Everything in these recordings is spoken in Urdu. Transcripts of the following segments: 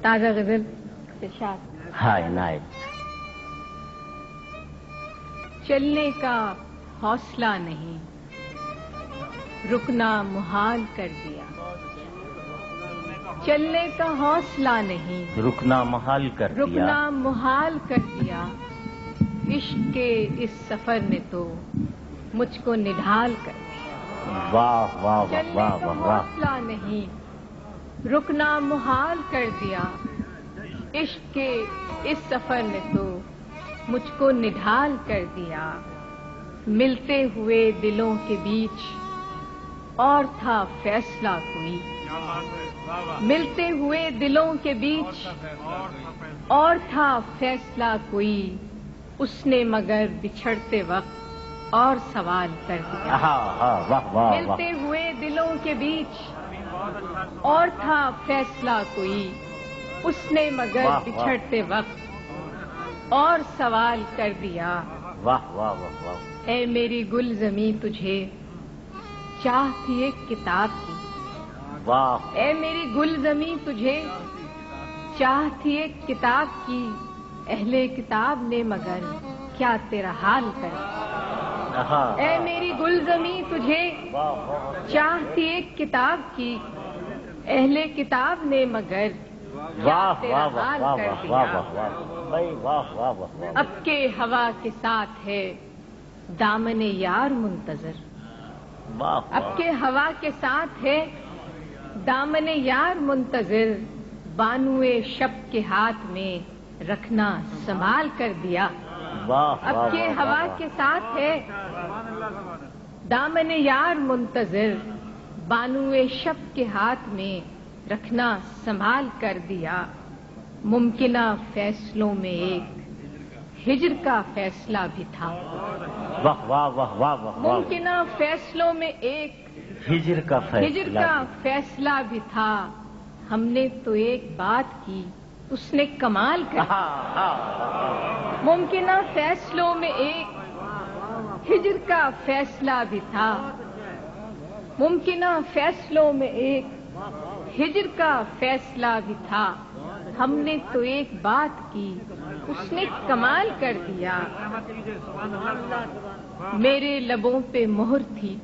تازہ غزل ارشاد. ہائے نائب. چلنے کا حوصلہ نہیں، رکنا محال کر دیا. چلنے کا حوصلہ نہیں، رکنا محال کر دیا. رکنا محال کر دیا. عشق کے اس سفر نے تو مجھ کو نڈھال کر دیا. واہ واہ واہ چلنے واہ کا واہ واہ. حوصلہ نہیں، رکنا محال کر دیا. عشق کے اس سفر نے تو مجھ کو نڈھال کر دیا. ملتے ہوئے دلوں کے بیچ اور تھا فیصلہ کوئی. ملتے ہوئے دلوں کے بیچ اور تھا فیصلہ کوئی. اس نے مگر بچھڑتے وقت اور سوال کر دیا. واہ واہ واہ. ملتے ہوئے دلوں کے بیچ اور تھا فیصلہ کوئی. اس نے مگر بچھڑتے وقت اور سوال کر دیا. واہ واہ واہ واہ. اے میری گل زمیں تجھے چاہ تھی ایک کتاب کی. واہ. اے میری گل زمیں تجھے چاہ تھی ایک کتاب کی. اہل کتاب نے مگر کیا تیرا حال کر دیا. اے میری گل زمیں تجھے چاہ تھی ایک کتاب کی. اہل کتاب نے مگر کیا تیرا حال کر دیا. اب کے ہوا کے ساتھ ہے دامن یار منتظر. اب کے ہوا کے ساتھ ہے دامن یار منتظر. بانوئے شب کے ہاتھ میں رکھنا سنبھال کر دیا. اب کے ہوا کے ساتھ ہے دامن یار منتظر. بانوئے شب کے ہاتھ میں رکھنا سنبھال کر دیا. ممکنہ فیصلوں میں ایک ہجر کا فیصلہ بھی تھا. واہ واہ واہ واہ واہ. ممکنہ فیصلوں میں ایک ہجر کا فیصلہ بھی تھا. ہم نے تو ایک بات کی اس نے کمال کر دیا. ممکنہ فیصلوں میں ایک ہجر کا فیصلہ بھی تھا. ممکنہ فیصلوں میں ایک ہجر کا فیصلہ بھی تھا. ہم نے تو ایک بات کی اس نے کمال کر دیا. میرے لبوں پہ مہر تھی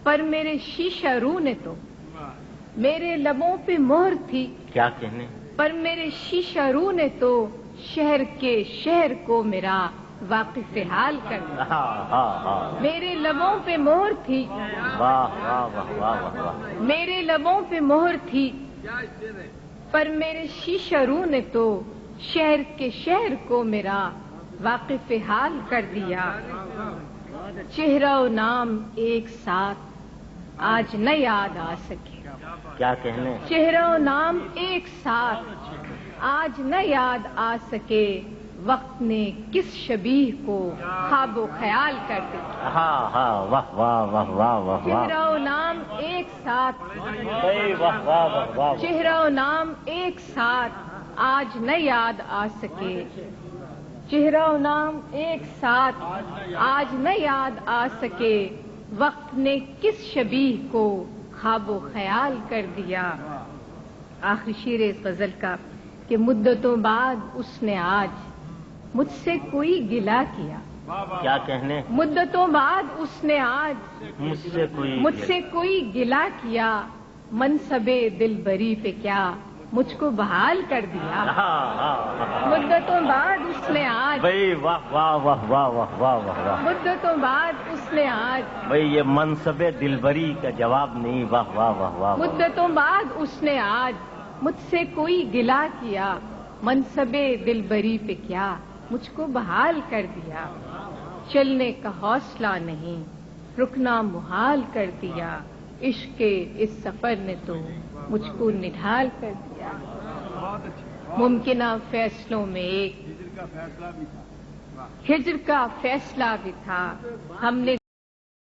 پر میرے شیشہ رو نے تو. میرے لبوں پہ مہر تھی کیا کہنے پر میرے شیشہ رو نے تو شہر کے شہر کو میرا واقف حال کر دیا. میرے لبوں پہ مہر تھی. واہ واہ واہ واہ واہ. میرے لبوں پہ مہر تھی پر میرے شیشہ رو نے تو شہر کے شہر کو میرا واقف حال کر دیا. چہرہ و نام ایک ساتھ آج نہ یاد آ سکے. کیا کہنے چہرہ و نام ایک ساتھ آج نہ یاد آ سکے. وقت نے کس شبیہ کو خواب و خیال کر دیا. واہ واہ واہ واہ واہ. چہرہ و نام ایک ساتھ واہ واہ واہ. چہرہ و نام ایک ساتھ آج نہ یاد آ سکے. چہرہ و نام ایک ساتھ آج نہ یاد آ سکے. وقت نے کس شبیہ کو خواب و خیال کر دیا. آخری شعر اس غزل کا کہ مدتوں بعد اس نے آج مجھ سے کوئی گلہ کیا. کیا کہنے مدتوں بعد اس نے آج مجھ سے کوئی گلہ کیا. منصب دلبری پہ کیا مجھ کو بحال کر دیا. مدتوں بعد اس نے آج واہ واہ واہ واہ واہ واہ واہ. مدتوں بعد اس نے آج بھائی یہ منصب دلبری کا جواب نہیں. واہ واہ واہ واہ. مدتوں بعد اس نے آج مجھ سے کوئی گلہ کیا. منصب دلبری پہ کیا مجھ کو بحال کر دیا. چلنے کا حوصلہ نہیں، رکنا محال کر دیا. عشق کے اس سفر نے تو مجھ کو نڈھال کر دیا. ممکنہ فیصلوں میں ایک ہجر کا فیصلہ بھی تھا. ہم نے